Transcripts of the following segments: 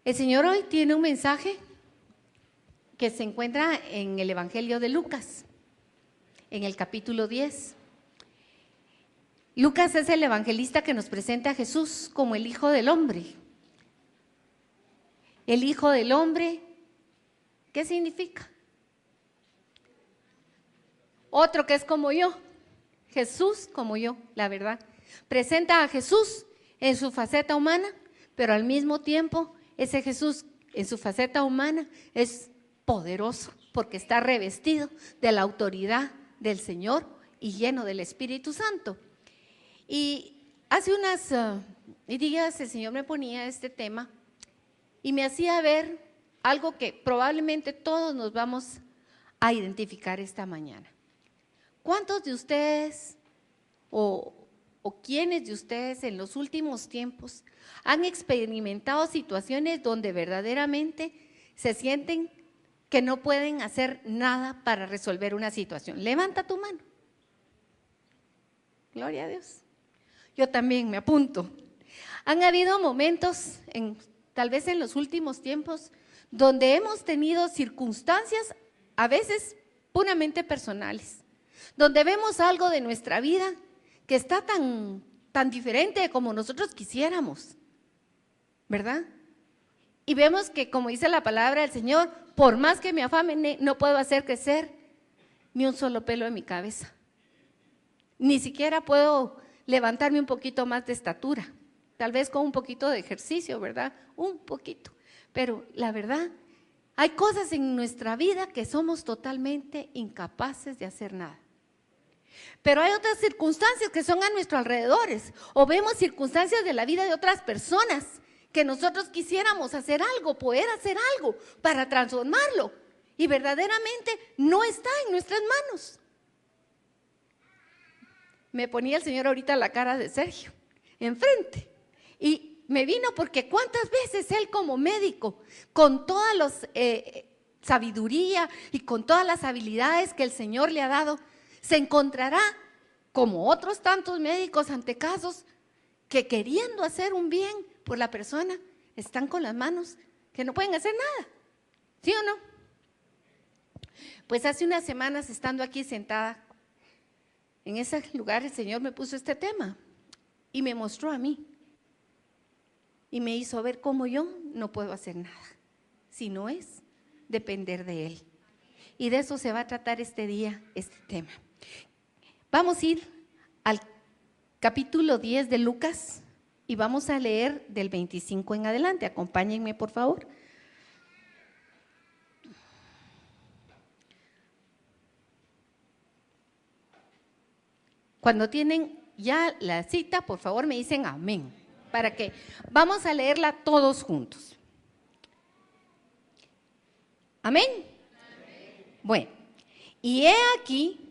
El Señor hoy tiene un mensaje que se encuentra en el Evangelio de Lucas, en el capítulo 10. Lucas es el evangelista que nos presenta a Jesús como el Hijo del Hombre. El Hijo del Hombre, ¿qué significa? Otro que es como yo, Jesús como yo, la verdad. Presenta a Jesús en su faceta humana, pero al mismo tiempo ese Jesús en su faceta humana es poderoso porque está revestido de la autoridad del Señor y lleno del Espíritu Santo. Y hace unas días el Señor me ponía este tema y me hacía ver algo que probablemente todos nos vamos a identificar esta mañana. ¿Cuántos de ustedes o quiénes de ustedes en los últimos tiempos han experimentado situaciones donde verdaderamente se sienten que no pueden hacer nada para resolver una situación? Levanta tu mano. Gloria a Dios. Yo también me apunto. Han habido momentos, tal vez en los últimos tiempos, donde hemos tenido circunstancias a veces puramente personales, donde vemos algo de nuestra vida que está tan diferente como nosotros quisiéramos, ¿verdad? Y vemos que, como dice la palabra del Señor, por más que me afane, no puedo hacer crecer ni un solo pelo de mi cabeza. Ni siquiera puedo levantarme un poquito más de estatura, tal vez con un poquito de ejercicio, ¿verdad? Un poquito. Pero la verdad, hay cosas en nuestra vida que somos totalmente incapaces de hacer nada. Pero hay otras circunstancias que son a nuestro alrededor, o vemos circunstancias de la vida de otras personas que nosotros quisiéramos hacer algo, poder hacer algo para transformarlo, y verdaderamente no está en nuestras manos. Me ponía el Señor ahorita la cara de Sergio enfrente y me vino porque cuántas veces él como médico, con toda la sabiduría y con todas las habilidades que el Señor le ha dado, se encontrará como otros tantos médicos ante casos que queriendo hacer un bien por la persona, están con las manos que no pueden hacer nada, ¿sí o no? Pues hace unas semanas, estando aquí sentada en ese lugar, el Señor me puso este tema y me mostró a mí y me hizo ver cómo yo no puedo hacer nada, si no es depender de Él. Y de eso se va a tratar este día, este tema. Vamos a ir al capítulo 10 de Lucas y vamos a leer del 25 en adelante. Acompáñenme, por favor. Cuando tienen ya la cita, por favor me dicen amén, para que vamos a leerla todos juntos. ¿Amén? Amén. Bueno, y he aquí,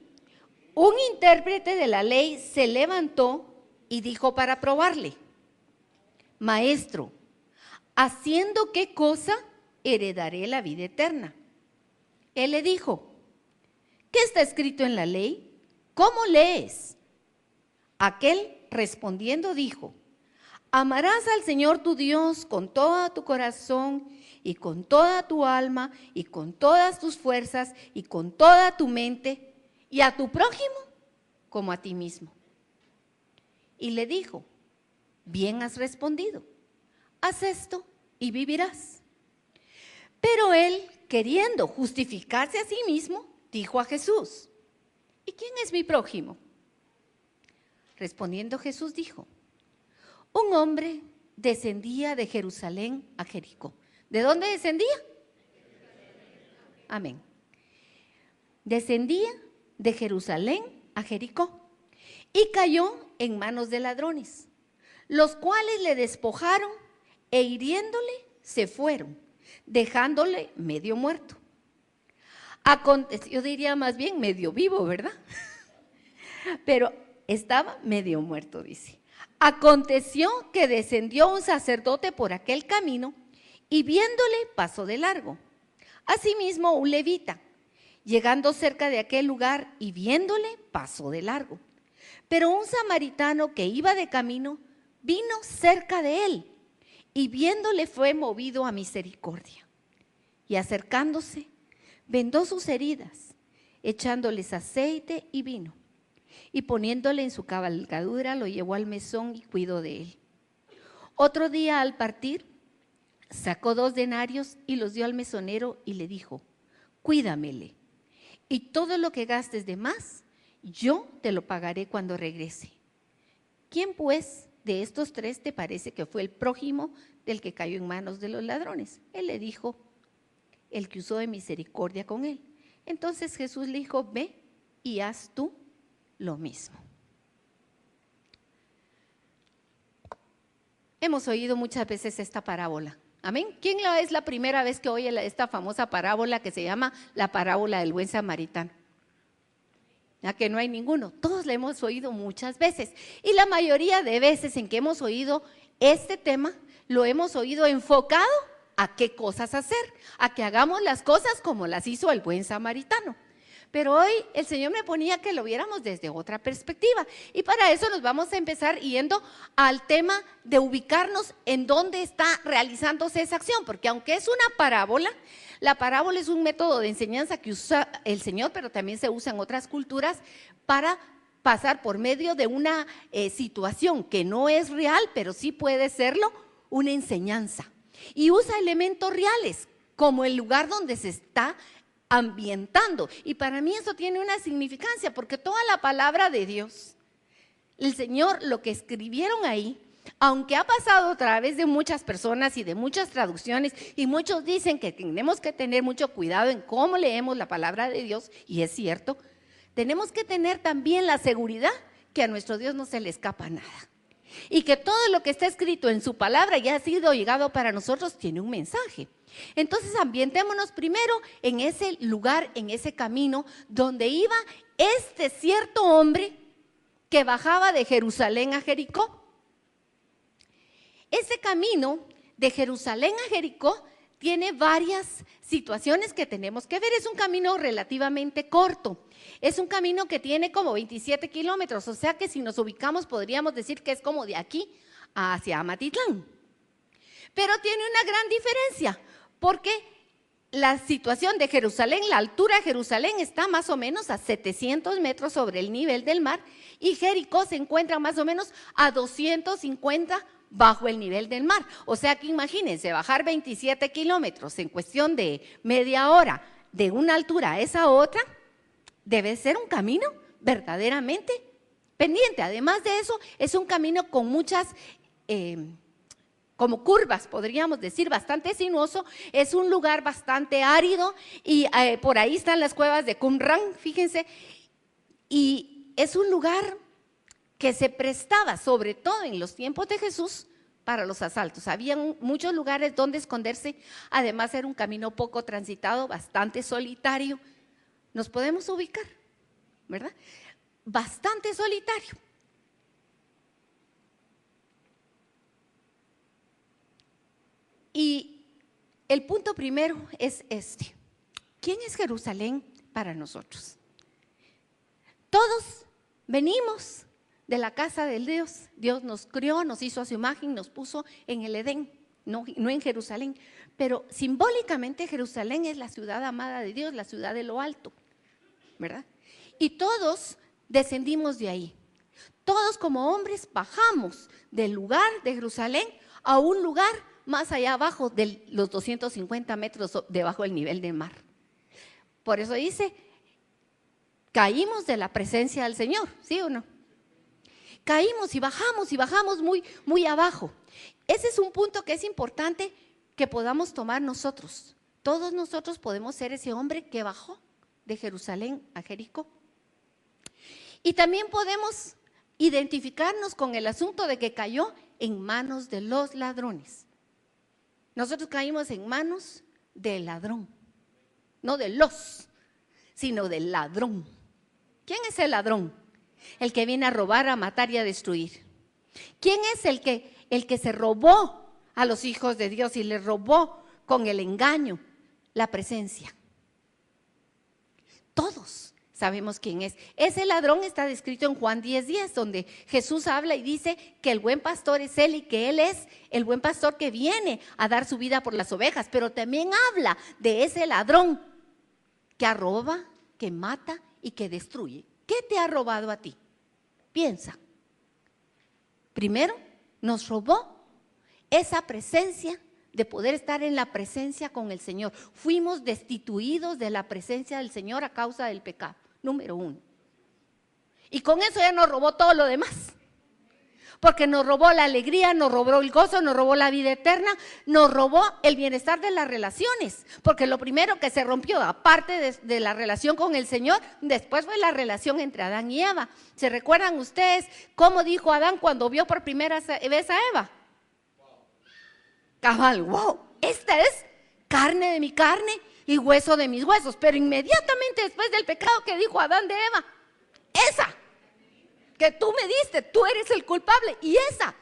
un intérprete de la ley se levantó y dijo para probarle: Maestro, ¿haciendo qué cosa heredaré la vida eterna? Él le dijo: ¿qué está escrito en la ley? ¿Cómo lees? Aquel respondiendo dijo: amarás al Señor tu Dios con todo tu corazón y con toda tu alma y con todas tus fuerzas y con toda tu mente, y a tu prójimo como a ti mismo. Y le dijo: bien has respondido, haz esto y vivirás. Pero él, queriendo justificarse a sí mismo, dijo a Jesús: ¿y quién es mi prójimo? Respondiendo Jesús dijo: un hombre descendía de Jerusalén a Jericó. ¿De dónde descendía? Amén. Descendía de Jerusalén a Jericó y cayó en manos de ladrones, los cuales le despojaron e hiriéndole se fueron, dejándole medio muerto. Yo diría más bien medio vivo, ¿verdad? Pero estaba medio muerto, dice. Aconteció que descendió un sacerdote por aquel camino y viéndole pasó de largo. Asimismo un levita, llegando cerca de aquel lugar y viéndole pasó de largo. Pero un samaritano que iba de camino vino cerca de él y viéndole fue movido a misericordia. Y acercándose, vendó sus heridas, echándoles aceite y vino. Y poniéndole en su cabalgadura, lo llevó al mesón y cuidó de él. Otro día al partir, sacó 2 denarios y los dio al mesonero y le dijo: cuídamele, y todo lo que gastes de más, yo te lo pagaré cuando regrese. ¿Quién pues de estos 3 te parece que fue el prójimo del que cayó en manos de los ladrones? Él le dijo: el que usó de misericordia con él. Entonces Jesús le dijo: ve y haz tú lo mismo. Hemos oído muchas veces esta parábola. Amén. ¿Quién es la primera vez que oye esta famosa parábola que se llama la parábola del buen samaritano? Ya que no hay ninguno. Todos la hemos oído muchas veces. Y la mayoría de veces en que hemos oído este tema, lo hemos oído enfocado a qué cosas hacer, a que hagamos las cosas como las hizo el buen samaritano. Pero hoy el Señor me ponía que lo viéramos desde otra perspectiva. Y para eso nos vamos a empezar yendo al tema de ubicarnos en dónde está realizándose esa acción. Porque aunque es una parábola, la parábola es un método de enseñanza que usa el Señor, pero también se usa en otras culturas para pasar por medio de una situación que no es real, pero sí puede serlo, una enseñanza. Y usa elementos reales, como el lugar donde se está ambientando. Y para mí eso tiene una significancia, porque toda la palabra de Dios, el Señor, lo que escribieron ahí, aunque ha pasado a través de muchas personas y de muchas traducciones, y muchos dicen que tenemos que tener mucho cuidado en cómo leemos la palabra de Dios, y es cierto, tenemos que tener también la seguridad que a nuestro Dios no se le escapa nada. Y que todo lo que está escrito en su palabra ya ha sido llegado para nosotros, tiene un mensaje. Entonces ambientémonos primero en ese lugar, en ese camino donde iba este cierto hombre que bajaba de Jerusalén a Jericó. Ese camino de Jerusalén a Jericó tiene varias situaciones que tenemos que ver. Es un camino relativamente corto. Es un camino que tiene como 27 kilómetros, o sea que si nos ubicamos podríamos decir que es como de aquí hacia Amatitlán. Pero tiene una gran diferencia, porque la situación de Jerusalén, la altura de Jerusalén está más o menos a 700 metros sobre el nivel del mar y Jericó se encuentra más o menos a 250 bajo el nivel del mar. O sea que imagínense, bajar 27 kilómetros en cuestión de media hora de una altura a esa otra, debe ser un camino verdaderamente pendiente. Además de eso, es un camino con muchas como curvas, podríamos decir, bastante sinuoso. Es un lugar bastante árido y por ahí están las cuevas de Qumran, fíjense, y es un lugar que se prestaba, sobre todo en los tiempos de Jesús, para los asaltos. Había muchos lugares donde esconderse, además era un camino poco transitado, bastante solitario. Nos podemos ubicar, ¿verdad? Bastante solitario. Y el punto primero es este: ¿quién es Jerusalén para nosotros? Todos venimos de la casa del Dios. Dios nos crió, nos hizo a su imagen, nos puso en el Edén, no en Jerusalén. Pero simbólicamente Jerusalén es la ciudad amada de Dios, la ciudad de lo alto, ¿verdad? Y todos descendimos de ahí. Todos como hombres bajamos del lugar de Jerusalén a un lugar más allá abajo de los 250 metros debajo del nivel del mar. Por eso dice, caímos de la presencia del Señor, ¿sí o no? Caímos y bajamos muy, muy abajo. Ese es un punto que es importante que podamos tomar nosotros. Todos nosotros podemos ser ese hombre que bajó de Jerusalén a Jericó. Y también podemos identificarnos con el asunto de que cayó en manos de los ladrones. Nosotros caímos en manos del ladrón, no de los, sino del ladrón. ¿Quién es el ladrón? El que viene a robar, a matar y a destruir. ¿Quién es el que se robó a los hijos de Dios y les robó con el engaño la presencia? Todos sabemos quién es. Ese ladrón está descrito en Juan 10:10, donde Jesús habla y dice que el buen pastor es Él y que Él es el buen pastor que viene a dar su vida por las ovejas, pero también habla de ese ladrón que roba, que mata y que destruye. ¿Qué te ha robado a ti? Piensa. Primero, nos robó esa presencia de poder estar en la presencia con el Señor. Fuimos destituidos de la presencia del Señor a causa del pecado, número 1. Y con eso ya nos robó todo lo demás. Porque nos robó la alegría, nos robó el gozo, nos robó la vida eterna, nos robó el bienestar de las relaciones. Porque lo primero que se rompió, aparte de la relación con el Señor, después fue la relación entre Adán y Eva. ¿Se recuerdan ustedes cómo dijo Adán cuando vio por primera vez a Eva? Cabal, wow, esta es carne de mi carne y hueso de mis huesos. Pero inmediatamente después del pecado que dijo Adán de Eva, esa que tú me diste, tú eres el culpable. Y esa,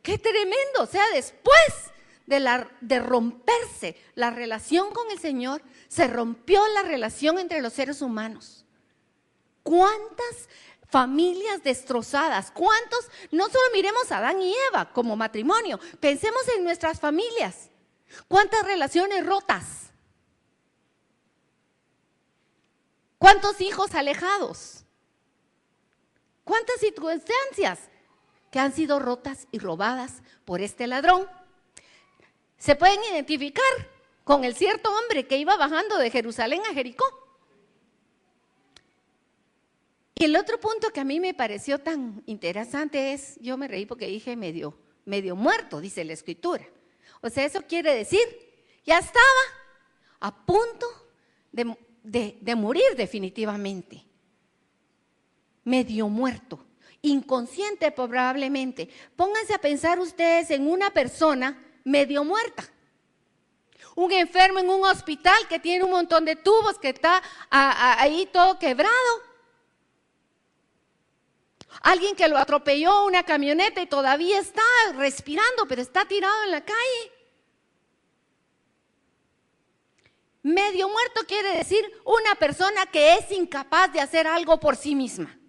qué tremendo. O sea, después de romperse la relación con el Señor, se rompió la relación entre los seres humanos. ¿Cuántas familias destrozadas? ¿Cuántos? No solo miremos a Adán y Eva como matrimonio, pensemos en nuestras familias. ¿Cuántas relaciones rotas? ¿Cuántos hijos alejados? ¿Cuántas circunstancias que han sido rotas y robadas por este ladrón? Se pueden identificar con el cierto hombre que iba bajando de Jerusalén a Jericó. Y el otro punto que a mí me pareció tan interesante es, yo me reí porque dije medio muerto, dice la Escritura. O sea, eso quiere decir, ya estaba a punto de morir definitivamente. Medio muerto, inconsciente probablemente. Pónganse a pensar ustedes en una persona medio muerta. Un enfermo en un hospital que tiene un montón de tubos, que está ahí todo quebrado. Alguien que lo atropelló una camioneta y todavía está respirando, pero está tirado en la calle. Medio muerto quiere decir una persona que es incapaz de hacer algo por sí misma.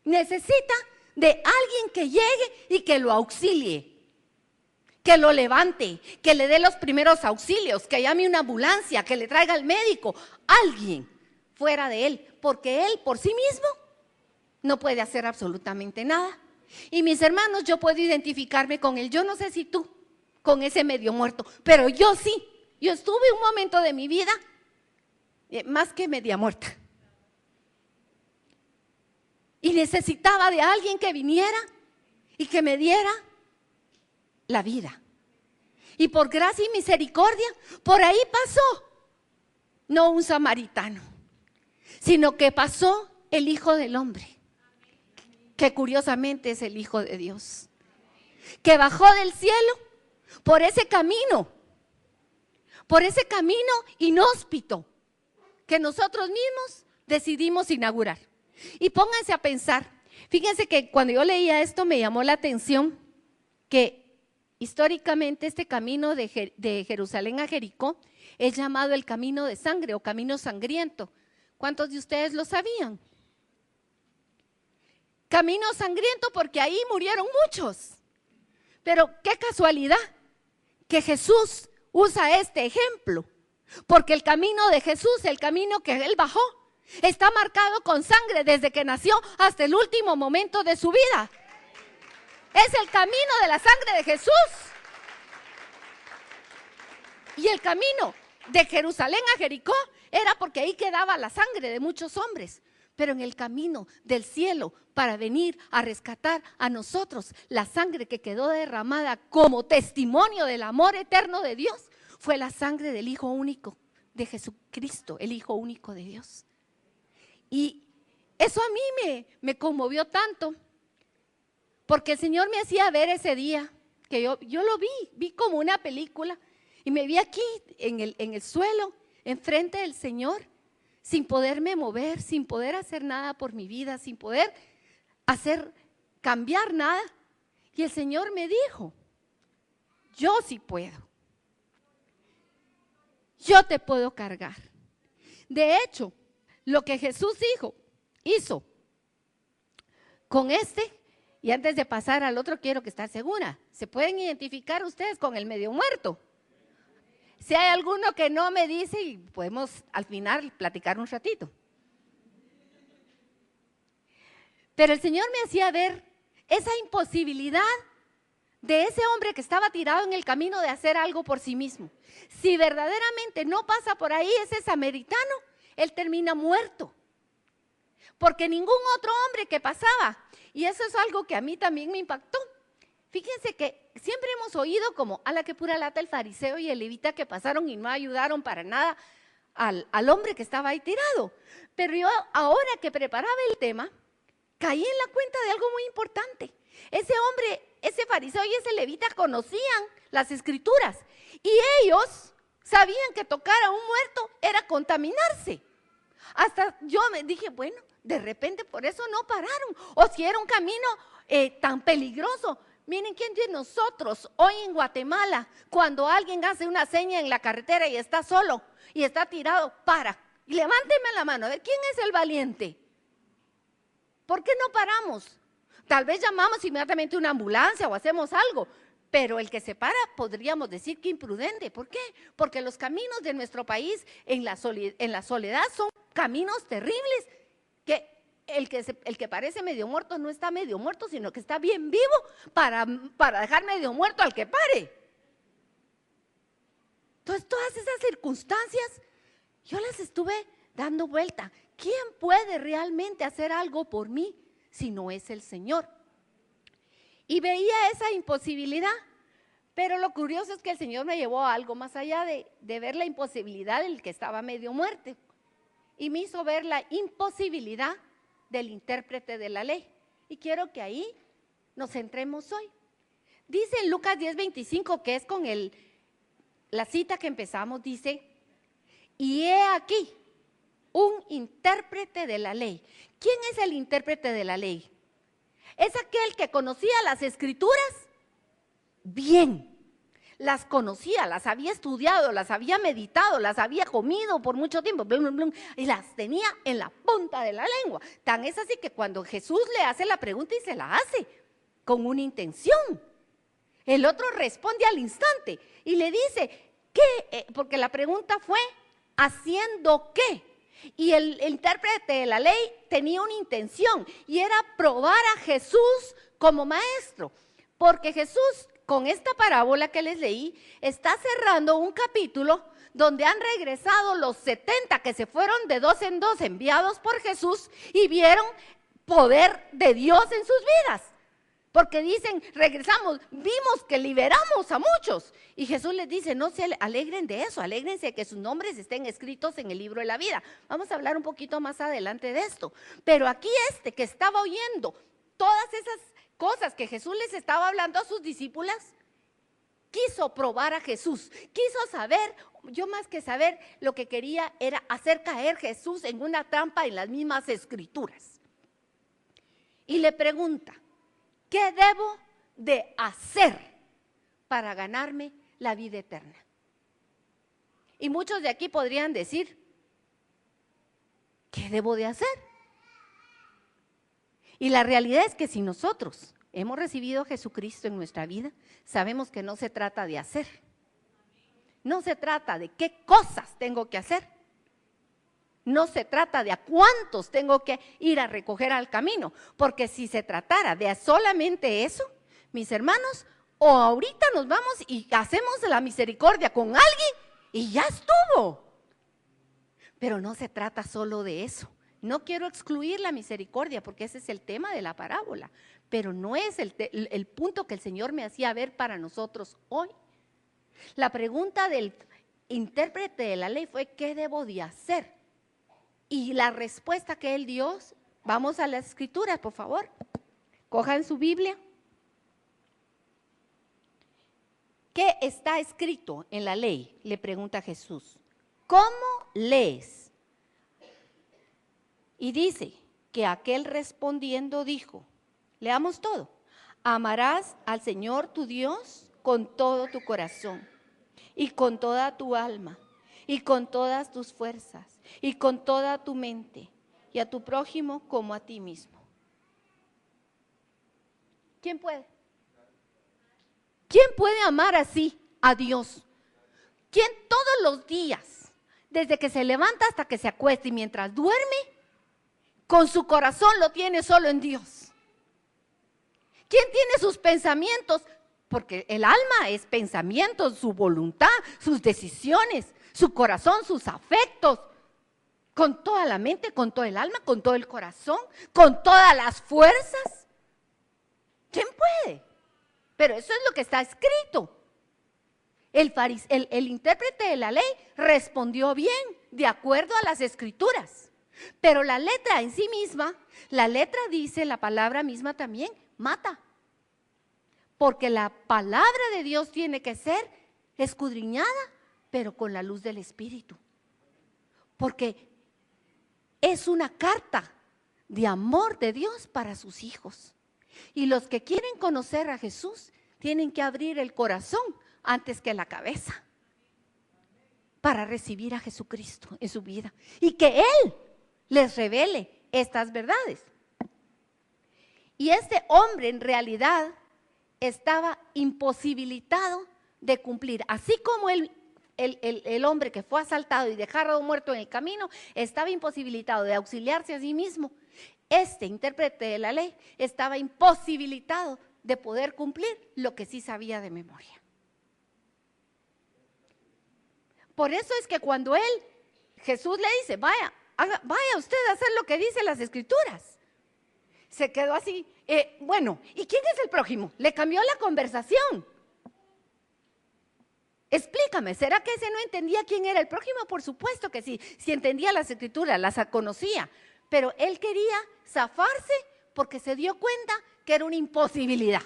Necesita de alguien que llegue y que lo auxilie, que lo levante, que le dé los primeros auxilios, que llame una ambulancia, que le traiga al médico, alguien fuera de él, porque él por sí mismo no puede hacer absolutamente nada. Y mis hermanos, yo puedo identificarme con él. Yo no sé si tú, con ese medio muerto, pero yo sí. Yo estuve un momento de mi vida más que media muerta. Y necesitaba de alguien que viniera y que me diera la vida. Y por gracia y misericordia, por ahí pasó, no un samaritano, sino que pasó el Hijo del Hombre, que curiosamente es el Hijo de Dios, que bajó del cielo por ese camino inhóspito que nosotros mismos decidimos inaugurar. Y pónganse a pensar, fíjense que cuando yo leía esto me llamó la atención que históricamente este camino de Jerusalén a Jericó es llamado el camino de sangre o camino sangriento. ¿Cuántos de ustedes lo sabían? Camino sangriento porque ahí murieron muchos. Pero qué casualidad que Jesús usa este ejemplo, porque el camino de Jesús, el camino que Él bajó, está marcado con sangre desde que nació hasta el último momento de su vida. Es el camino de la sangre de Jesús. Y el camino de Jerusalén a Jericó era porque ahí quedaba la sangre de muchos hombres. Pero en el camino del cielo para venir a rescatar a nosotros, la sangre que quedó derramada como testimonio del amor eterno de Dios, fue la sangre del Hijo único de Jesucristo, el Hijo único de Dios. Y eso a mí me conmovió tanto, porque el Señor me hacía ver ese día, que yo lo vi como una película, y me vi aquí en el suelo, enfrente del Señor, sin poderme mover, sin poder hacer nada por mi vida, sin poder cambiar nada. Y el Señor me dijo, yo sí puedo. Yo te puedo cargar. De hecho, lo que Jesús hizo con y antes de pasar al otro quiero que esté segura, ¿se pueden identificar ustedes con el medio muerto? Si hay alguno que no me dice, y podemos al final platicar un ratito. Pero el Señor me hacía ver esa imposibilidad de ese hombre que estaba tirado en el camino de hacer algo por sí mismo. Si verdaderamente no pasa por ahí ese samaritano, él termina muerto. Porque ningún otro hombre que pasaba, y eso es algo que a mí también me impactó. Fíjense que siempre hemos oído como, a la que pura lata el fariseo y el levita que pasaron y no ayudaron para nada al hombre que estaba ahí tirado. Pero yo ahora que preparaba el tema, caí en la cuenta de algo muy importante. Ese hombre, ese fariseo y ese levita conocían las escrituras y ellos sabían que tocar a un muerto era contaminarse. Hasta yo me dije, bueno, de repente por eso no pararon. O si era un camino tan peligroso. Miren, ¿quién de nosotros hoy en Guatemala, cuando alguien hace una seña en la carretera y está solo y está tirado, para? Y levánteme la mano, a ver, ¿quién es el valiente? ¿Por qué no paramos? Tal vez llamamos inmediatamente una ambulancia o hacemos algo, pero el que se para podríamos decir que imprudente. ¿Por qué? Porque los caminos de nuestro país en la soledad son caminos terribles, que el que parece medio muerto no está medio muerto, sino que está bien vivo para dejar medio muerto al que pare. Entonces, todas esas circunstancias, yo las estuve dando vuelta. ¿Quién puede realmente hacer algo por mí si no es el Señor? Y veía esa imposibilidad, pero lo curioso es que el Señor me llevó a algo más allá de ver la imposibilidad del que estaba medio muerto, y me hizo ver la imposibilidad del intérprete de la ley. Y quiero que ahí nos centremos hoy. Dice en Lucas 10:25, que es con la cita que empezamos, dice, y he aquí un intérprete de la ley. ¿Quién es el intérprete de la ley? Es aquel que conocía las escrituras bien, las conocía, las había estudiado, las había meditado, las había comido por mucho tiempo, y las tenía en la punta de la lengua. Tan es así que cuando Jesús le hace la pregunta y se la hace con una intención, el otro responde al instante y le dice, ¿qué? Porque la pregunta fue, ¿haciendo qué? Y el intérprete de la ley tenía una intención y era probar a Jesús como maestro, porque Jesús, con esta parábola que les leí, está cerrando un capítulo donde han regresado los 70 que se fueron de dos en dos enviados por Jesús y vieron poder de Dios en sus vidas. Porque dicen, regresamos, vimos que liberamos a muchos. Y Jesús les dice, no se alegren de eso, alégrense de que sus nombres estén escritos en el libro de la vida. Vamos a hablar un poquito más adelante de esto. Pero aquí que estaba oyendo todas esas cosas que Jesús les estaba hablando a sus discípulas, quiso probar a Jesús, quiso saber, yo más que saber, lo que quería era hacer caer a Jesús en una trampa en las mismas escrituras. Y le pregunta, ¿qué debo de hacer para ganarme la vida eterna? Y muchos de aquí podrían decir, ¿qué debo de hacer? Y la realidad es que si nosotros hemos recibido a Jesucristo en nuestra vida, sabemos que no se trata de hacer. No se trata de qué cosas tengo que hacer. No se trata de a cuántos tengo que ir a recoger al camino, porque si se tratara de solamente eso, mis hermanos, o ahorita nos vamos y hacemos la misericordia con alguien y ya estuvo. Pero no se trata solo de eso. No quiero excluir la misericordia porque ese es el tema de la parábola, pero no es el punto que el Señor me hacía ver para nosotros hoy. La pregunta del intérprete de la ley fue, ¿qué debo de hacer? Y la respuesta que él dio, vamos a las escrituras, por favor. Cojan su Biblia. ¿Qué está escrito en la ley? Le pregunta Jesús. ¿Cómo lees? Y dice que aquel respondiendo dijo, leamos todo, amarás al Señor tu Dios con todo tu corazón y con toda tu alma y con todas tus fuerzas y con toda tu mente, y a tu prójimo como a ti mismo. ¿Quién puede? ¿Quién puede amar así a Dios? ¿Quién todos los días, desde que se levanta hasta que se acuesta y mientras duerme, con su corazón lo tiene solo en Dios? ¿Quién tiene sus pensamientos? Porque el alma es pensamientos, su voluntad, sus decisiones, su corazón, sus afectos, con toda la mente, con todo el alma, con todo el corazón, con todas las fuerzas. ¿Quién puede? Pero eso es lo que está escrito. El intérprete de la ley respondió bien, de acuerdo a las escrituras. Pero la letra en sí misma, la letra dice, la palabra misma también, mata. Porque la palabra de Dios tiene que ser escudriñada, pero con la luz del Espíritu. Porque es una carta de amor de Dios para sus hijos. Y los que quieren conocer a Jesús tienen que abrir el corazón antes que la cabeza para recibir a Jesucristo en su vida y que Él les revele estas verdades. Y este hombre en realidad estaba imposibilitado de cumplir, así como el hombre que fue asaltado y dejado muerto en el camino estaba imposibilitado de auxiliarse a sí mismo. Este intérprete de la ley estaba imposibilitado de poder cumplir lo que sí sabía de memoria. Por eso es que cuando Jesús le dice, vaya usted a hacer lo que dice las escrituras, se quedó así, bueno, ¿y quién es el prójimo? Le cambió la conversación. Explícame, ¿será que ese no entendía quién era el prójimo? Por supuesto que sí, si entendía las escrituras, las conocía, pero él quería zafarse porque se dio cuenta que era una imposibilidad.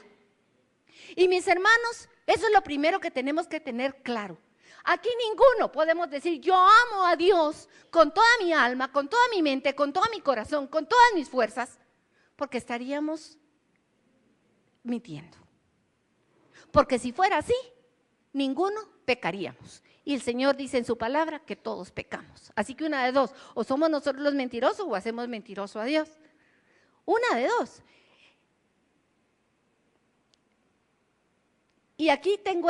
Y mis hermanos, eso es lo primero que tenemos que tener claro. Aquí ninguno podemos decir, yo amo a Dios con toda mi alma, con toda mi mente, con todo mi corazón, con todas mis fuerzas, porque estaríamos mintiendo. Porque si fuera así, ninguno pecaríamos. Y el Señor dice en su palabra que todos pecamos. Así que una de dos, o somos nosotros los mentirosos o hacemos mentiroso a Dios. Una de dos. Y aquí tengo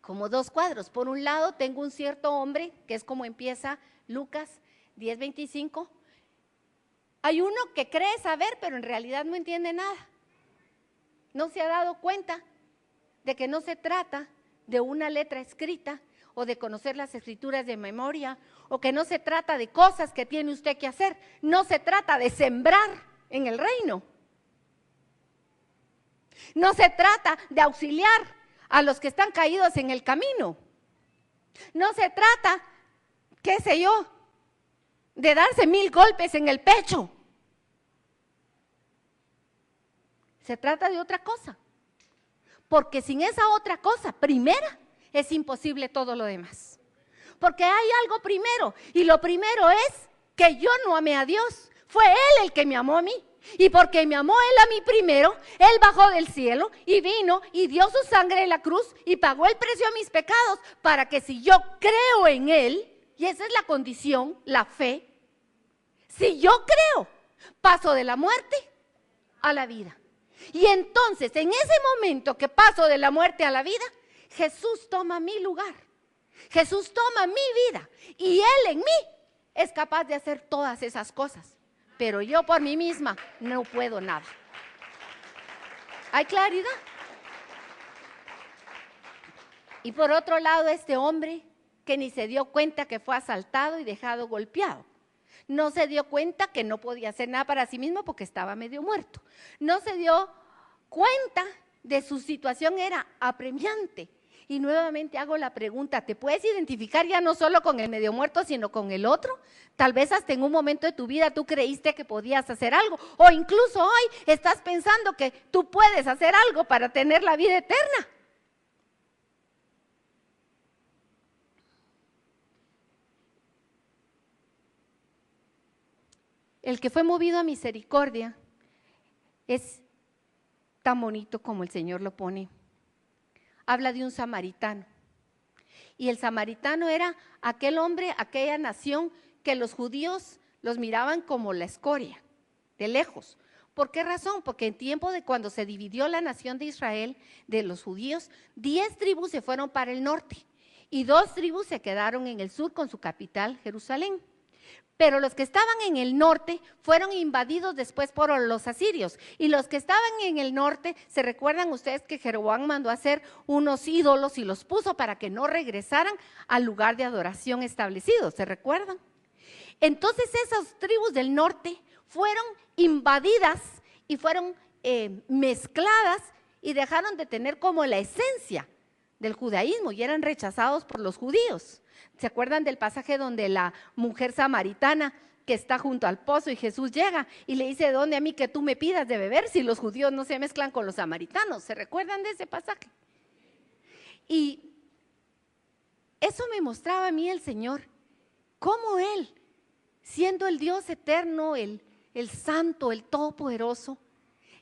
como dos cuadros. Por un lado tengo un cierto hombre, que es como empieza Lucas 10:25. Hay uno que cree saber, pero en realidad no entiende nada. No se ha dado cuenta de que no se trata de una letra escrita o de conocer las escrituras de memoria, o que no se trata de cosas que tiene usted que hacer. No se trata de sembrar en el reino. No se trata de auxiliar a los que están caídos en el camino. No se trata, qué sé yo, de darse 1000 golpes en el pecho. Se trata de otra cosa. Porque sin esa otra cosa primera es imposible todo lo demás. Porque hay algo primero, y lo primero es que yo no amé a Dios. Fue Él el que me amó a mí. Y porque me amó Él a mí primero, Él bajó del cielo y vino y dio su sangre en la cruz y pagó el precio de mis pecados, para que si yo creo en Él, y esa es la condición, la fe, si yo creo, paso de la muerte a la vida. Y entonces, en ese momento que paso de la muerte a la vida, Jesús toma mi lugar. Jesús toma mi vida y Él en mí es capaz de hacer todas esas cosas. Pero yo por mí misma no puedo nada. ¿Hay claridad? Y por otro lado, este hombre que ni se dio cuenta que fue asaltado y dejado golpeado. No se dio cuenta que no podía hacer nada para sí mismo porque estaba medio muerto. No se dio cuenta de su situación, era apremiante. Y nuevamente hago la pregunta, ¿te puedes identificar ya no solo con el medio muerto, sino con el otro? Tal vez hasta en un momento de tu vida tú creíste que podías hacer algo, o incluso hoy estás pensando que tú puedes hacer algo para tener la vida eterna. El que fue movido a misericordia es tan bonito como el Señor lo pone. Habla de un samaritano. Y el samaritano era aquel hombre, aquella nación que los judíos los miraban como la escoria, de lejos. ¿Por qué razón? Porque en tiempo de cuando se dividió la nación de Israel, de los judíos, 10 tribus se fueron para el norte y 2 tribus se quedaron en el sur con su capital, Jerusalén. Pero los que estaban en el norte fueron invadidos después por los asirios. Y los que estaban en el norte, ¿se recuerdan ustedes que Jeroboam mandó a hacer unos ídolos y los puso para que no regresaran al lugar de adoración establecido? ¿Se recuerdan? Entonces esas tribus del norte fueron invadidas y fueron mezcladas y dejaron de tener como la esencia del judaísmo y eran rechazados por los judíos. ¿Se acuerdan del pasaje donde la mujer samaritana que está junto al pozo y Jesús llega y le dice, ¿dónde a mí que tú me pidas de beber si los judíos no se mezclan con los samaritanos? ¿Se recuerdan de ese pasaje? Y eso me mostraba a mí el Señor, cómo Él, siendo el Dios eterno, el santo, el todopoderoso,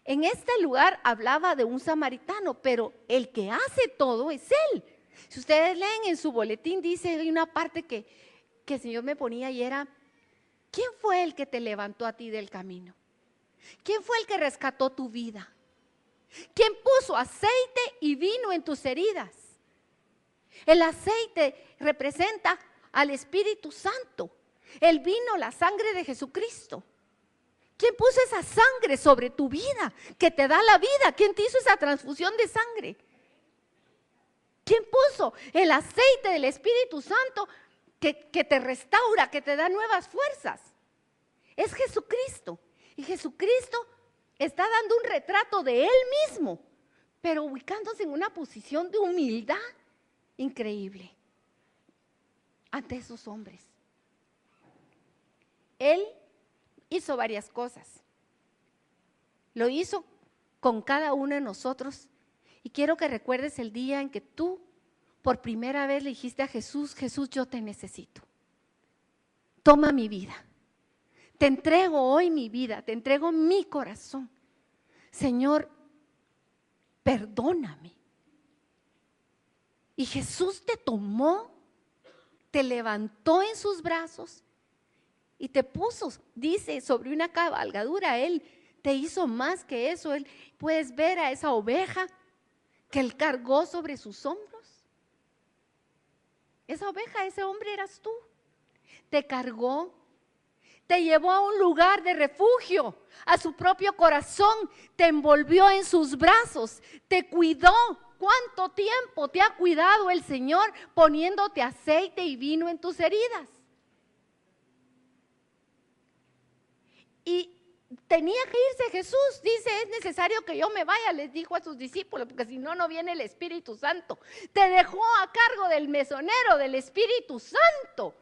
en este lugar hablaba de un samaritano, pero el que hace todo es Él. Si ustedes leen en su boletín, dice, hay una parte que el Señor me ponía y era, ¿quién fue el que te levantó a ti del camino? ¿Quién fue el que rescató tu vida? ¿Quién puso aceite y vino en tus heridas? El aceite representa al Espíritu Santo, el vino, la sangre de Jesucristo. ¿Quién puso esa sangre sobre tu vida que te da la vida? ¿Quién te hizo esa transfusión de sangre? ¿Quién puso el aceite del Espíritu Santo que te restaura, que te da nuevas fuerzas? Es Jesucristo. Y Jesucristo está dando un retrato de Él mismo, pero ubicándose en una posición de humildad increíble ante esos hombres. Él hizo varias cosas. Lo hizo con cada uno de nosotros. Y quiero que recuerdes el día en que tú por primera vez le dijiste a Jesús, Jesús, yo te necesito. Toma mi vida. Te entrego hoy mi vida, te entrego mi corazón. Señor, perdóname. Y Jesús te tomó, te levantó en sus brazos y te puso, dice, sobre una cabalgadura. Él te hizo más que eso. Él, puedes ver a esa oveja que Él cargó sobre sus hombros. Esa oveja, ese hombre eras tú. Te cargó, te llevó a un lugar de refugio, a su propio corazón, te envolvió en sus brazos, te cuidó. ¿Cuánto tiempo te ha cuidado el Señor poniéndote aceite y vino en tus heridas? Y tenía que irse Jesús, dice, es necesario que yo me vaya, les dijo a sus discípulos, porque si no, no viene el Espíritu Santo. Te dejó a cargo del mesonero, del Espíritu Santo.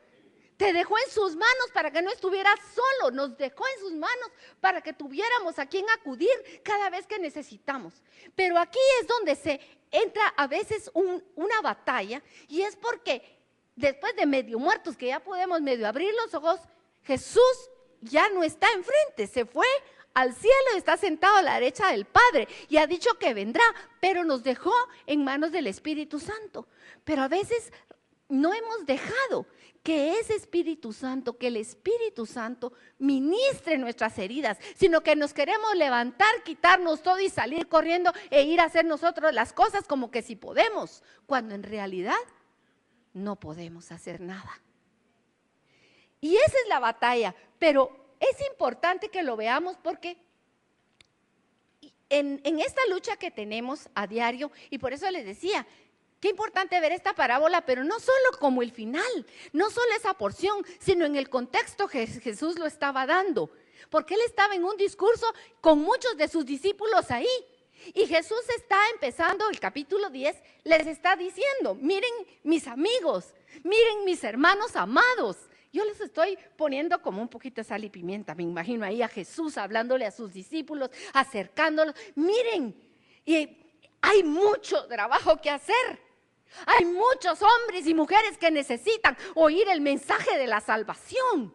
Te dejó en sus manos para que no estuvieras solo, nos dejó en sus manos para que tuviéramos a quien acudir cada vez que necesitamos. Pero aquí es donde se entra a veces una batalla, y es porque después de medio muertos, que ya podemos medio abrir los ojos, Jesús ya no está enfrente, se fue al cielo y está sentado a la derecha del Padre y ha dicho que vendrá, pero nos dejó en manos del Espíritu Santo. Pero a veces no hemos dejado que ese Espíritu Santo, que el Espíritu Santo ministre nuestras heridas, sino que nos queremos levantar, quitarnos todo y salir corriendo e ir a hacer nosotros las cosas como que sí podemos, cuando en realidad no podemos hacer nada. Y esa es la batalla, pero es importante que lo veamos porque en esta lucha que tenemos a diario, y por eso les decía, qué importante ver esta parábola, pero no solo como el final, no solo esa porción, sino en el contexto que Jesús lo estaba dando, porque Él estaba en un discurso con muchos de sus discípulos ahí, y Jesús está empezando el capítulo 10, les está diciendo, miren mis amigos, miren mis hermanos amados. Yo les estoy poniendo como un poquito de sal y pimienta, me imagino ahí a Jesús hablándole a sus discípulos, acercándolos. Miren, y hay mucho trabajo que hacer. Hay muchos hombres y mujeres que necesitan oír el mensaje de la salvación.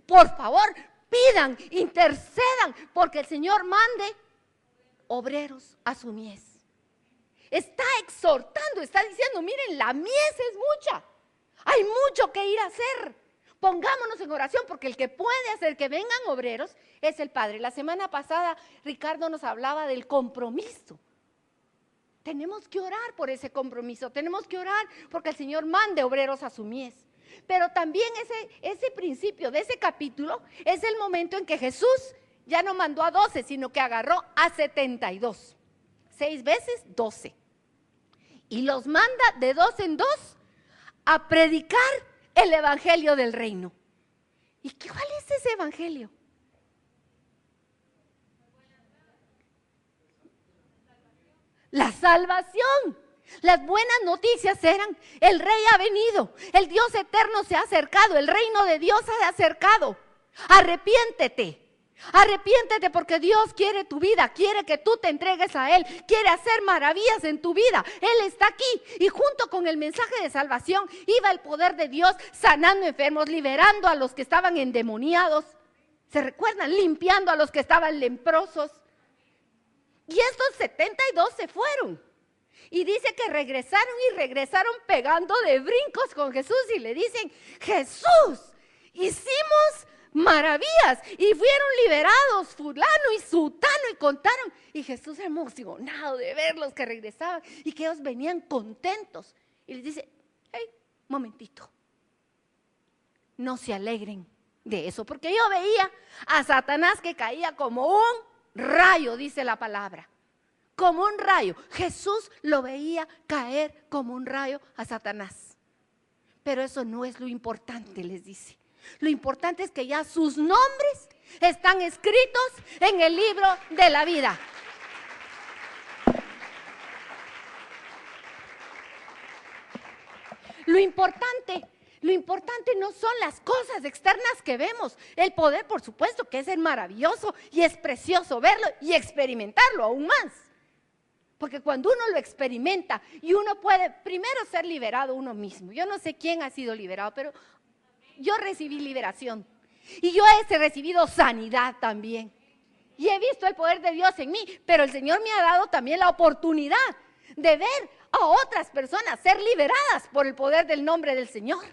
Por favor, pidan, intercedan, porque el Señor mande obreros a su mies. está exhortando, está diciendo, miren, la mies es mucha, hay mucho que ir a hacer. Pongámonos en oración porque el que puede hacer que vengan obreros es el Padre. La semana pasada Ricardo nos hablaba del compromiso. Tenemos que orar por ese compromiso, tenemos que orar porque el Señor mande obreros a su mies. Pero también ese principio de ese capítulo es el momento en que Jesús ya no mandó a 12, sino que agarró a 72. 6 veces 12. Y los manda de 2 en 2 a predicar el evangelio del reino. ¿Y cuál es ese evangelio? La salvación. Las buenas noticias eran, el rey ha venido, el Dios eterno se ha acercado, el reino de Dios se ha acercado. Arrepiéntete. Arrepiéntete porque Dios quiere tu vida, quiere que tú te entregues a Él, quiere hacer maravillas en tu vida. Él está aquí y junto con el mensaje de salvación iba el poder de Dios sanando enfermos, liberando a los que estaban endemoniados. ¿Se recuerdan? Limpiando a los que estaban leprosos. Y estos 72 se fueron. Y dice que regresaron pegando de brincos con Jesús y le dicen, Jesús, hicimos maravillas y fueron liberados fulano y sutano y contaron. Y Jesús emocionado de verlos que regresaban y que ellos venían contentos. Y les dice, hey, momentito, no se alegren de eso, porque yo veía a Satanás que caía como un rayo, dice la palabra. Como un rayo. Jesús lo veía caer como un rayo a Satanás. Pero eso no es lo importante, les dice. Lo importante es que ya sus nombres están escritos en el libro de la vida. Lo importante no son las cosas externas que vemos. El poder, por supuesto, que es maravilloso y es precioso verlo y experimentarlo aún más. Porque cuando uno lo experimenta y uno puede primero ser liberado uno mismo. Yo no sé quién ha sido liberado, pero yo recibí liberación. Y yo he recibido sanidad también. Y he visto el poder de Dios en mí, pero el Señor me ha dado también la oportunidad de ver a otras personas ser liberadas por el poder del nombre del Señor.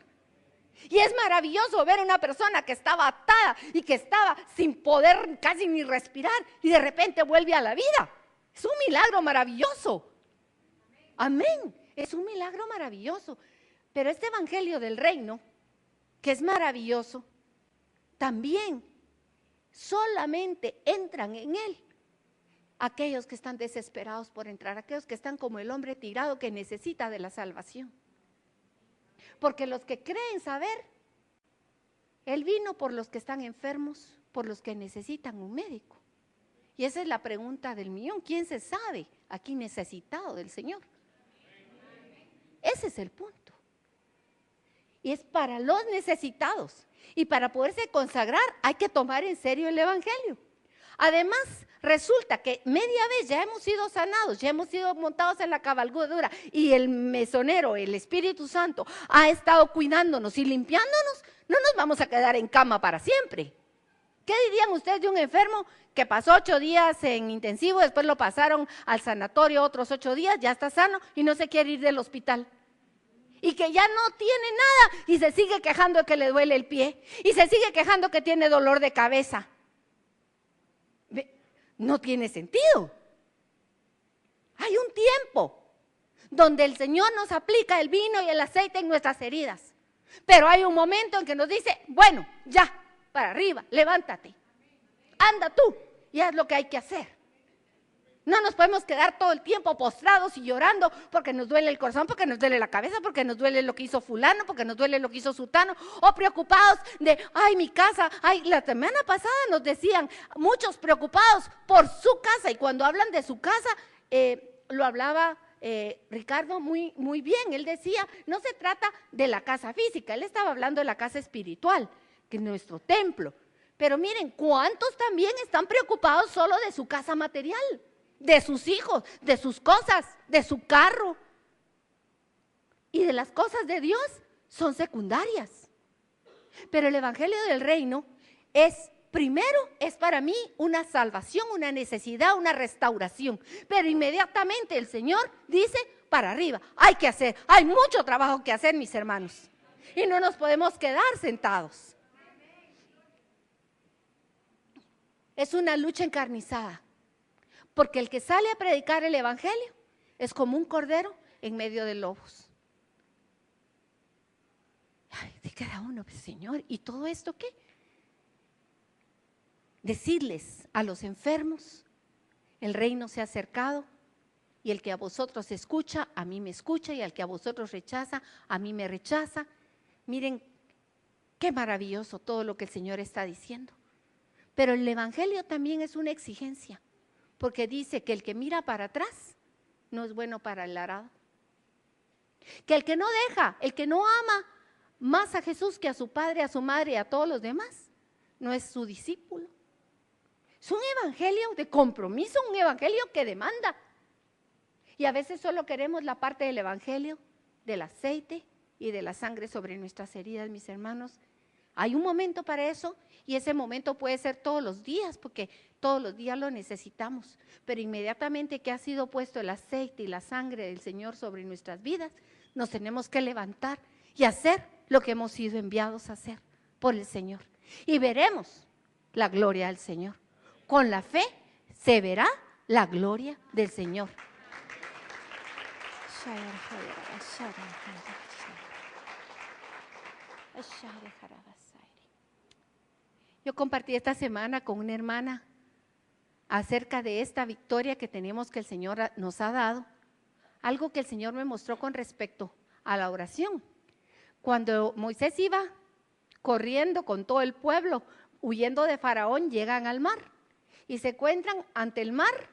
Y es maravilloso ver a una persona que estaba atada y que estaba sin poder casi ni respirar y de repente vuelve a la vida. Es un milagro maravilloso. Amén. Es un milagro maravilloso. Pero este evangelio del reino, que es maravilloso, también solamente entran en él aquellos que están desesperados por entrar, aquellos que están como el hombre tirado que necesita de la salvación. Porque los que creen saber, Él vino por los que están enfermos, por los que necesitan un médico. Y esa es la pregunta del millón. ¿Quién se sabe aquí necesitado del Señor? Ese es el punto. Y es para los necesitados. Y para poderse consagrar hay que tomar en serio el evangelio. Además, resulta que media vez ya hemos sido sanados, ya hemos sido montados en la cabalgadura y el mesonero, el Espíritu Santo, ha estado cuidándonos y limpiándonos. No nos vamos a quedar en cama para siempre. ¿Qué dirían ustedes de un enfermo que pasó 8 días en intensivo, después lo pasaron al sanatorio otros 8 días, ya está sano y no se quiere ir del hospital? Y que ya no tiene nada y se sigue quejando de que le duele el pie y se sigue quejando que tiene dolor de cabeza. No tiene sentido. Hay un tiempo donde el Señor nos aplica el vino y el aceite en nuestras heridas. Pero hay un momento en que nos dice, bueno, ya, para arriba, levántate. Anda tú y haz lo que hay que hacer. No nos podemos quedar todo el tiempo postrados y llorando porque nos duele el corazón, porque nos duele la cabeza, porque nos duele lo que hizo fulano, porque nos duele lo que hizo sutano, o preocupados de, ay, mi casa, ay, la semana pasada nos decían, muchos preocupados por su casa, y cuando hablan de su casa, lo hablaba Ricardo muy bien, él decía, no se trata de la casa física, él estaba hablando de la casa espiritual, que es nuestro templo, pero miren, ¿cuántos también están preocupados solo de su casa material? De sus hijos, de sus cosas, de su carro. Y de las cosas de Dios son secundarias. Pero el evangelio del reino es primero es para mí una salvación, una necesidad, una restauración. Pero inmediatamente el Señor dice, para arriba, hay que hacer, hay mucho trabajo que hacer, mis hermanos. Y no nos podemos quedar sentados. Es una lucha encarnizada, porque el que sale a predicar el evangelio es como un cordero en medio de lobos. Ay, de cada uno, pues, Señor, ¿y todo esto qué? Decirles a los enfermos, el reino se ha acercado, y el que a vosotros escucha, a mí me escucha, y al que a vosotros rechaza, a mí me rechaza. Miren, qué maravilloso todo lo que el Señor está diciendo. Pero el evangelio también es una exigencia, porque dice que el que mira para atrás no es bueno para el arado. Que el que no deja, el que no ama más a Jesús que a su padre, a su madre y a todos los demás, no es su discípulo. Es un evangelio de compromiso, un evangelio que demanda. Y a veces solo queremos la parte del evangelio, del aceite y de la sangre sobre nuestras heridas, mis hermanos. Hay un momento para eso, y ese momento puede ser todos los días, porque todos los días lo necesitamos. Pero inmediatamente que ha sido puesto el aceite y la sangre del Señor sobre nuestras vidas, nos tenemos que levantar y hacer lo que hemos sido enviados a hacer por el Señor. Y veremos la gloria del Señor. Con la fe se verá la gloria del Señor. Yo compartí esta semana con una hermana acerca de esta victoria que tenemos, que el Señor nos ha dado. Algo que el Señor me mostró con respecto a la oración. Cuando Moisés iba corriendo con todo el pueblo, huyendo de Faraón, llegan al mar y se encuentran ante el mar,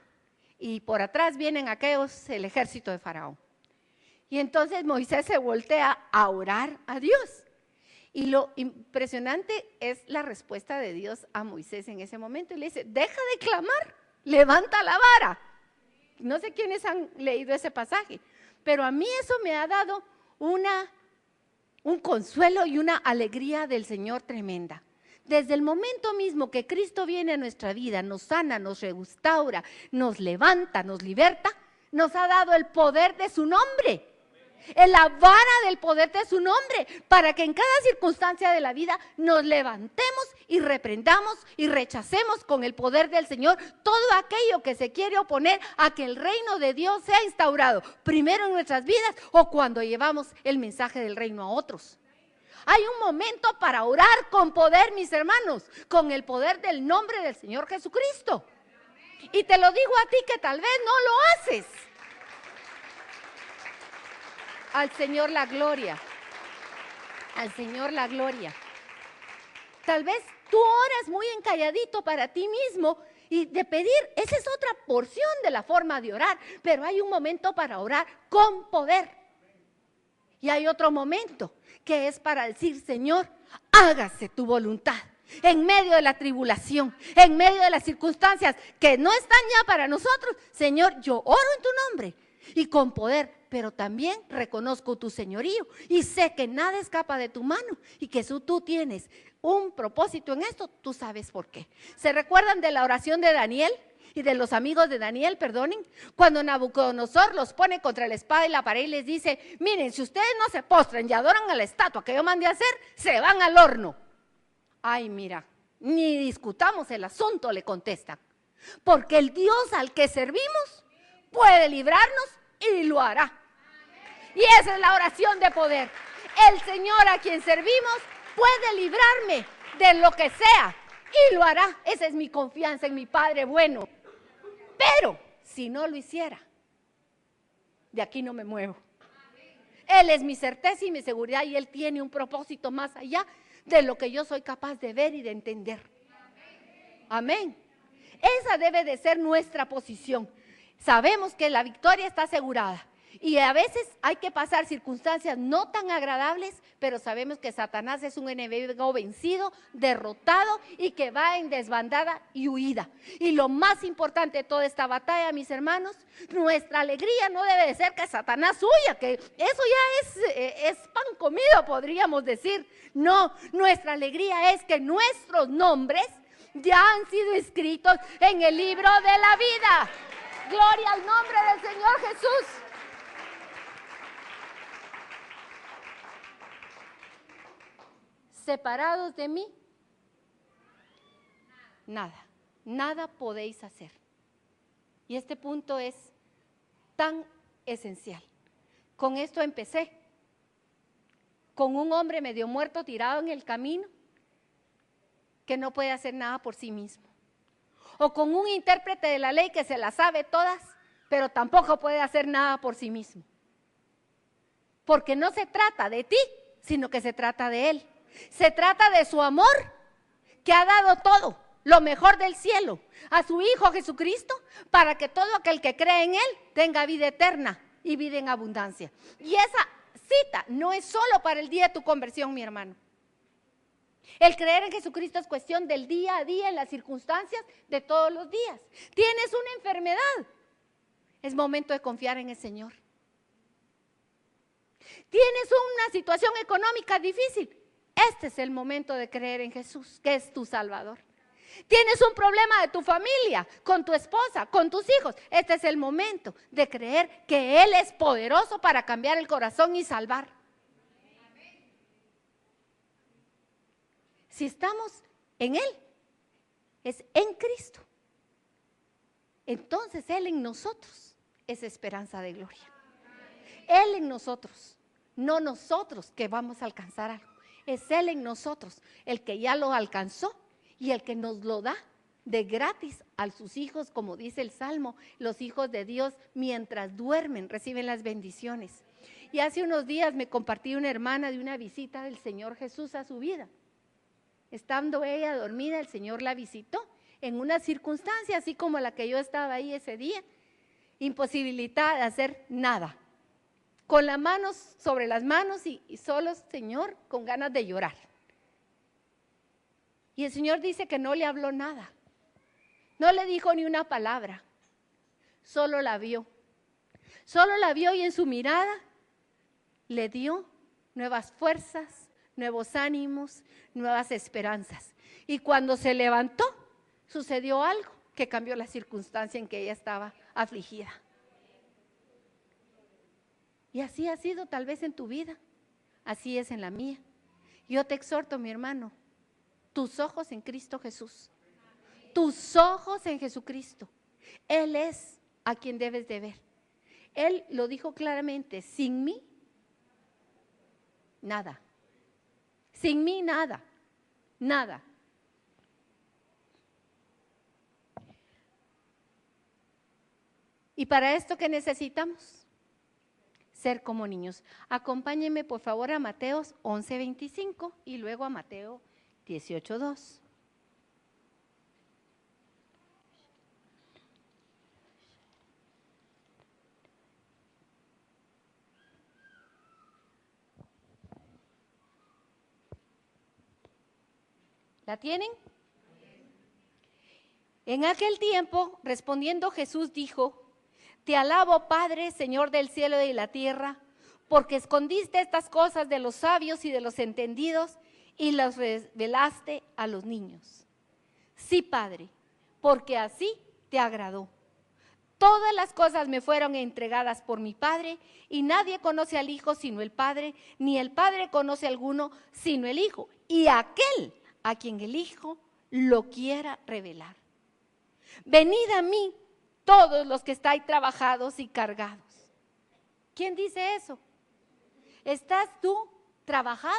y por atrás vienen aquellos, el ejército de Faraón. Y entonces Moisés se voltea a orar a Dios. Y lo impresionante es la respuesta de Dios a Moisés en ese momento. Y le dice, deja de clamar, levanta la vara. No sé quiénes han leído ese pasaje, pero a mí eso me ha dado un consuelo y una alegría del Señor tremenda. Desde el momento mismo que Cristo viene a nuestra vida, nos sana, nos restaura, nos levanta, nos liberta, nos ha dado el poder de su nombre. En la vara del poder de su nombre, para que en cada circunstancia de la vida nos levantemos y reprendamos y rechacemos con el poder del Señor todo aquello que se quiere oponer a que el reino de Dios sea instaurado, primero en nuestras vidas o cuando llevamos el mensaje del reino a otros. Hay un momento para orar con poder, mis hermanos, con el poder del nombre del Señor Jesucristo. Y te lo digo a ti que tal vez no lo haces. Al Señor la gloria, al Señor la gloria. Tal vez tú oras muy encalladito para ti mismo y de pedir, esa es otra porción de la forma de orar, pero hay un momento para orar con poder. Y hay otro momento que es para decir, Señor, hágase tu voluntad. En medio de la tribulación, en medio de las circunstancias que no están ya para nosotros, Señor, yo oro en tu nombre y con poder. Pero también reconozco tu señorío y sé que nada escapa de tu mano y que tú tienes un propósito en esto, tú sabes por qué. ¿Se recuerdan de la oración de Daniel y de los amigos de Daniel, perdonen? Cuando Nabucodonosor los pone contra la espada y la pared y les dice, miren, si ustedes no se postran y adoran a la estatua que yo mandé a hacer, se van al horno. Ay, mira, ni discutamos el asunto, le contestan, porque el Dios al que servimos puede librarnos y lo hará. Y esa es la oración de poder. El Señor a quien servimos puede librarme de lo que sea y lo hará. Esa es mi confianza en mi Padre bueno. Pero si no lo hiciera, de aquí no me muevo. Él es mi certeza y mi seguridad, y Él tiene un propósito más allá de lo que yo soy capaz de ver y de entender. Amén. Esa debe de ser nuestra posición. Sabemos que la victoria está asegurada. Y a veces hay que pasar circunstancias no tan agradables, pero sabemos que Satanás es un enemigo vencido, derrotado y que va en desbandada y huida. Y lo más importante de toda esta batalla, mis hermanos, nuestra alegría no debe de ser que Satanás huya, que eso ya es pan comido, podríamos decir. No, nuestra alegría es que nuestros nombres ya han sido escritos en el libro de la vida. Gloria al nombre del Señor Jesús. Separados de mí, nada podéis hacer. Y este punto es tan esencial. Con esto empecé, con un hombre medio muerto tirado en el camino, que no puede hacer nada por sí mismo. O con un intérprete de la ley que se las sabe todas, pero tampoco puede hacer nada por sí mismo. Porque no se trata de ti, sino que se trata de Él. Se trata de su amor, que ha dado todo, lo mejor del cielo, a su Hijo Jesucristo, para que todo aquel que cree en Él tenga vida eterna y vida en abundancia. Y esa cita no es solo para el día de tu conversión, mi hermano. El creer en Jesucristo es cuestión del día a día, en las circunstancias de todos los días. Tienes una enfermedad, es momento de confiar en el Señor. Tienes una situación económica difícil, este es el momento de creer en Jesús, que es tu Salvador. Tienes un problema de tu familia, con tu esposa, con tus hijos, este es el momento de creer que Él es poderoso para cambiar el corazón y salvar. Si estamos en Él, es en Cristo, entonces Él en nosotros es esperanza de gloria. Él en nosotros, no nosotros que vamos a alcanzar algo. Es Él en nosotros, el que ya lo alcanzó y el que nos lo da de gratis a sus hijos, como dice el Salmo, los hijos de Dios mientras duermen reciben las bendiciones. Y hace unos días me compartió una hermana de una visita del Señor Jesús a su vida. Estando ella dormida, el Señor la visitó en una circunstancia así como la que yo estaba ahí ese día, imposibilitada de hacer nada, con las manos sobre las manos y solo, Señor, con ganas de llorar. Y el Señor dice que no le habló nada, no le dijo ni una palabra, solo la vio y en su mirada le dio nuevas fuerzas, nuevos ánimos, nuevas esperanzas. Y cuando se levantó, sucedió algo que cambió la circunstancia en que ella estaba afligida. Y así ha sido tal vez en tu vida, así es en la mía. Yo te exhorto, mi hermano, tus ojos en Cristo Jesús, tus ojos en Jesucristo. Él es a quien debes de ver. Él lo dijo claramente, sin mí, nada. Sin mí, nada, nada. ¿Y para esto qué necesitamos? Ser como niños. Acompáñenme por favor a Mateo 11:25 y luego a Mateo 18:2. ¿La tienen? En aquel tiempo, respondiendo Jesús dijo: Te alabo, Padre, Señor del cielo y de la tierra, porque escondiste estas cosas de los sabios y de los entendidos y las revelaste a los niños. Sí, Padre, porque así te agradó. Todas las cosas me fueron entregadas por mi Padre, y nadie conoce al Hijo sino el Padre, ni el Padre conoce a alguno sino el Hijo, y aquel a quien el Hijo lo quiera revelar. Venid a mí, todos los que estáis trabajados y cargados. ¿Quién dice eso? ¿Estás tú trabajado?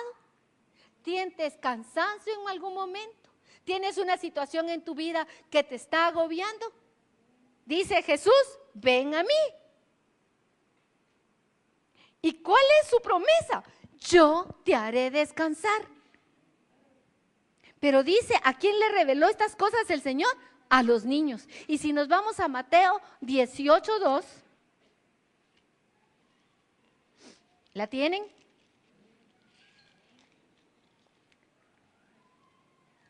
¿Sientes cansancio en algún momento? ¿Tienes una situación en tu vida que te está agobiando? Dice Jesús, ven a mí. ¿Y cuál es su promesa? Yo te haré descansar. Pero dice, ¿a quién le reveló estas cosas el Señor? A los niños. Y si nos vamos a Mateo 18:2, ¿la tienen?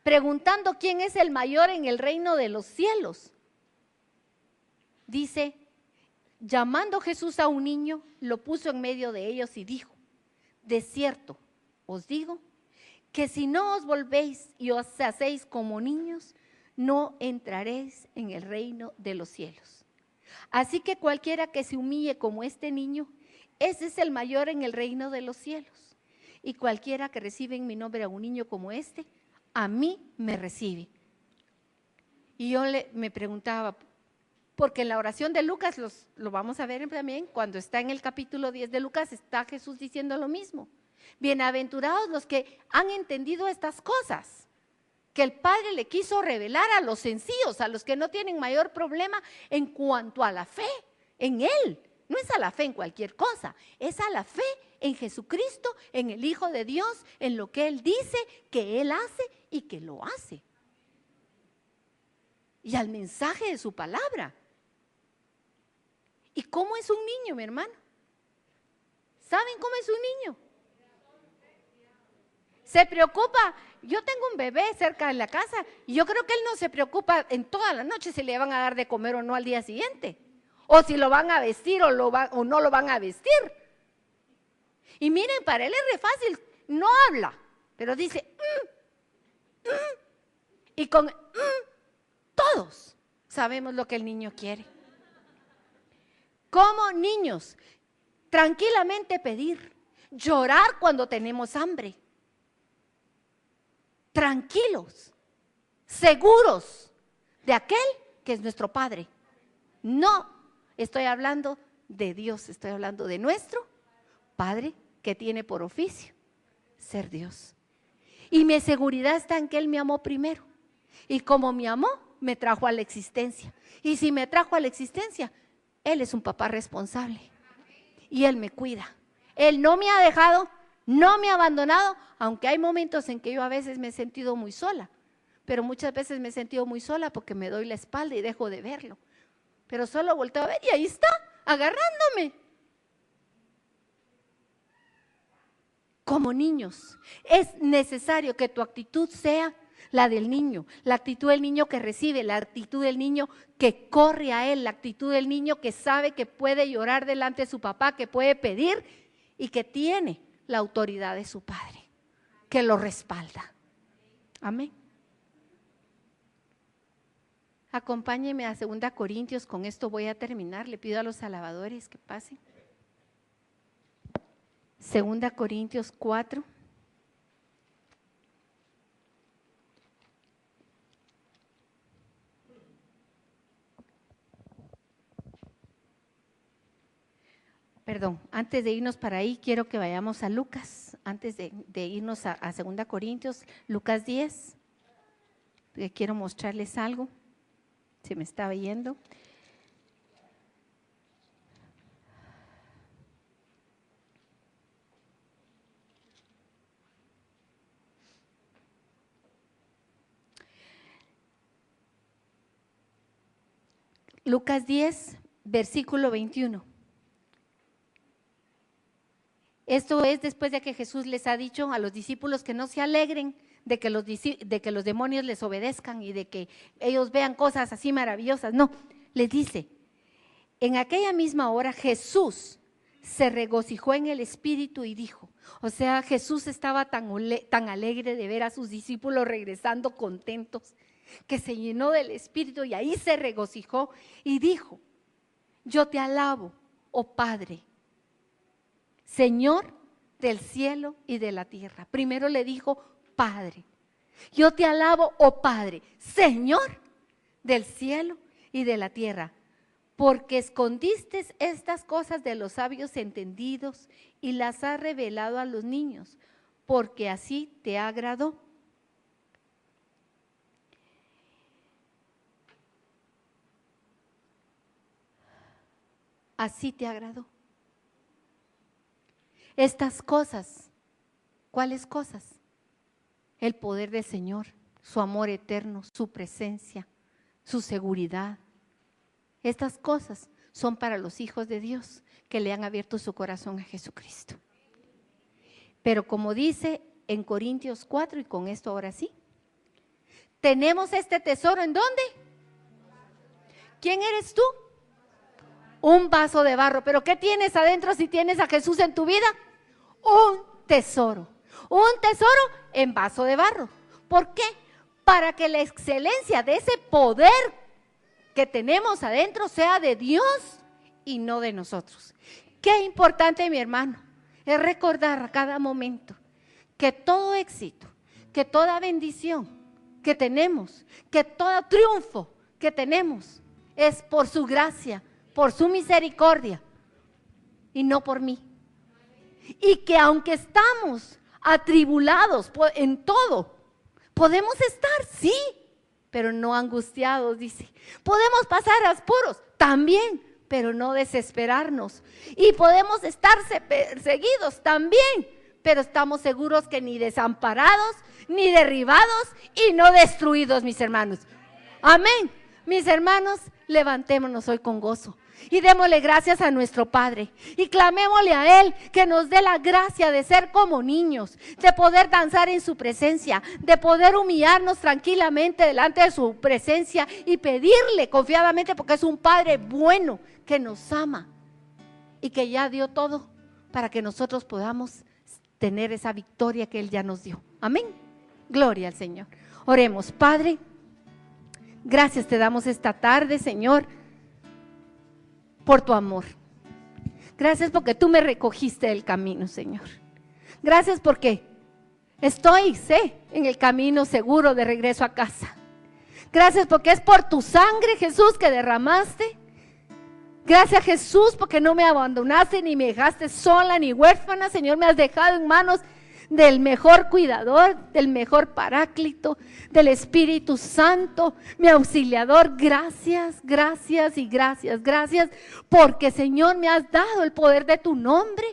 Preguntando quién es el mayor en el reino de los cielos. Dice, llamando Jesús a un niño, lo puso en medio de ellos y dijo: de cierto os digo que si no os volvéis y os hacéis como niños, no entraréis en el reino de los cielos. Así que cualquiera que se humille como este niño, ese es el mayor en el reino de los cielos. Y cualquiera que recibe en mi nombre a un niño como este, a mí me recibe. Y yo me preguntaba, porque en la oración de Lucas, lo vamos a ver también, cuando está en el capítulo 10 de Lucas, está Jesús diciendo lo mismo. Bienaventurados los que han entendido estas cosas, que el Padre le quiso revelar a los sencillos, a los que no tienen mayor problema en cuanto a la fe en Él. No es a la fe en cualquier cosa, es a la fe en Jesucristo, en el Hijo de Dios, en lo que Él dice, que Él hace y que lo hace. Y al mensaje de su palabra. ¿Y cómo es un niño, mi hermano? ¿Saben cómo es un niño? Se preocupa. Yo tengo un bebé cerca de la casa y yo creo que él no se preocupa en toda la noche si le van a dar de comer o no al día siguiente. O si lo van a vestir o no lo van a vestir. Y miren, para él es re fácil, no habla, pero dice, y con todos sabemos lo que el niño quiere. Como niños, tranquilamente pedir, llorar cuando tenemos hambre. Tranquilos, seguros de aquel que es nuestro Padre. No estoy hablando de Dios, estoy hablando de nuestro Padre que tiene por oficio ser Dios. Y mi seguridad está en que Él me amó primero. Y como me amó, me trajo a la existencia. Y si me trajo a la existencia, Él es un papá responsable. Y Él me cuida. Él no me ha dejado, no me ha abandonado, aunque hay momentos en que yo a veces me he sentido muy sola. Pero muchas veces me he sentido muy sola porque me doy la espalda y dejo de verlo. Pero solo volteo a ver y ahí está, agarrándome. Como niños, es necesario que tu actitud sea la del niño, la actitud del niño que recibe, la actitud del niño que corre a él, la actitud del niño que sabe que puede llorar delante de su papá, que puede pedir y que tiene la autoridad de su padre, que lo respalda. Amén. Acompáñeme a 2 Corintios, con esto voy a terminar, le pido a los alabadores que pasen. 2 Corintios 4. Perdón, antes de irnos para ahí, quiero que vayamos a Lucas, antes de irnos a 2 Corintios, Lucas 10, porque quiero mostrarles algo, se me estaba yendo. Lucas 10, versículo 21. Esto es después de que Jesús les ha dicho a los discípulos que no se alegren de que los demonios les obedezcan y de que ellos vean cosas así maravillosas. No, les dice, en aquella misma hora Jesús se regocijó en el Espíritu y dijo, o sea, Jesús estaba tan alegre de ver a sus discípulos regresando contentos, que se llenó del Espíritu y ahí se regocijó y dijo, yo te alabo, oh Padre, Señor del cielo y de la tierra. Primero le dijo, Padre, yo te alabo, oh Padre, Señor del cielo y de la tierra, porque escondiste estas cosas de los sabios entendidos y las has revelado a los niños, porque así te agradó. Así te agradó. Estas cosas, ¿cuáles cosas? El poder del Señor, su amor eterno, su presencia, su seguridad. Estas cosas son para los hijos de Dios que le han abierto su corazón a Jesucristo. Pero como dice en Corintios 4, y con esto ahora sí, tenemos este tesoro ¿en dónde? ¿Quién eres tú? Un vaso de barro. ¿Pero qué tienes adentro si tienes a Jesús en tu vida? Un tesoro. Un tesoro en vaso de barro. ¿Por qué? para que la excelencia de ese poder que tenemos adentro sea de Dios y no de nosotros. Qué importante, mi hermano, es recordar a cada momento que todo éxito, que toda bendición que tenemos, que todo triunfo que tenemos es por su gracia, por su misericordia y no por mí. Y que aunque estamos atribulados en todo, podemos estar, sí, pero no angustiados, dice. Podemos pasar apuros, también, pero no desesperarnos. Y podemos estar perseguidos, también, pero estamos seguros que ni desamparados, ni derribados y no destruidos, mis hermanos. Amén. Mis hermanos, levantémonos hoy con gozo y démosle gracias a nuestro Padre y clamémosle a Él que nos dé la gracia de ser como niños, de poder danzar en su presencia, de poder humillarnos tranquilamente delante de su presencia y pedirle confiadamente, porque es un Padre bueno que nos ama y que ya dio todo para que nosotros podamos tener esa victoria que Él ya nos dio. Amén. Gloria al Señor. Oremos. Padre, gracias te damos esta tarde, Señor, por tu amor. Gracias porque tú me recogiste del camino, Señor. Gracias porque sé, en el camino seguro de regreso a casa. Gracias porque es por tu sangre, Jesús, que derramaste. Gracias, Jesús, porque no me abandonaste ni me dejaste sola ni huérfana. Señor, me has dejado en manos del mejor cuidador, del mejor paráclito, del Espíritu Santo, mi auxiliador. Gracias, gracias y gracias, gracias, porque Señor me has dado el poder de tu nombre.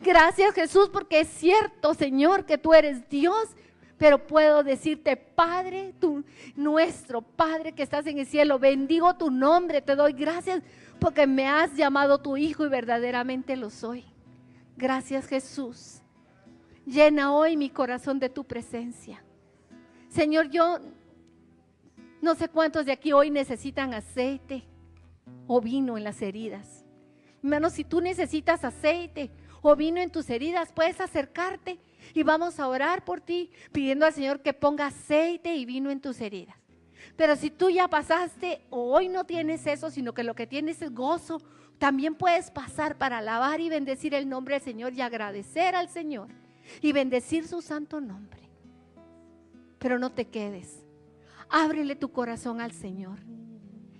Gracias, Jesús, porque es cierto, Señor, que tú eres Dios, pero puedo decirte, Padre, tú, nuestro Padre que estás en el cielo, bendigo tu nombre, te doy gracias porque me has llamado tu Hijo y verdaderamente lo soy. Gracias, Jesús. Llena hoy mi corazón de tu presencia. Señor, yo no sé cuántos de aquí hoy necesitan aceite o vino en las heridas. Hermano, si tú necesitas aceite o vino en tus heridas, puedes acercarte y vamos a orar por ti, pidiendo al Señor que ponga aceite y vino en tus heridas. Pero si tú ya pasaste o hoy no tienes eso, sino que lo que tienes es gozo, también puedes pasar para alabar y bendecir el nombre del Señor y agradecer al Señor y bendecir su santo nombre. Pero no te quedes, ábrele tu corazón al Señor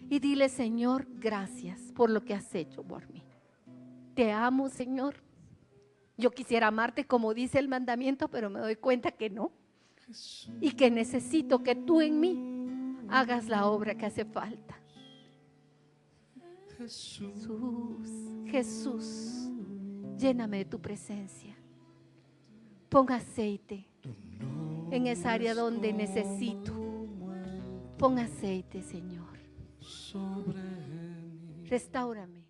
y dile, Señor, gracias por lo que has hecho por mí. Te amo, Señor. Yo quisiera amarte como dice el mandamiento, pero me doy cuenta que no, y que necesito que tú en mí hagas la obra que hace falta. Jesús, Jesús, lléname de tu presencia. Pon aceite en esa área donde necesito. Pon aceite, Señor. Restáurame.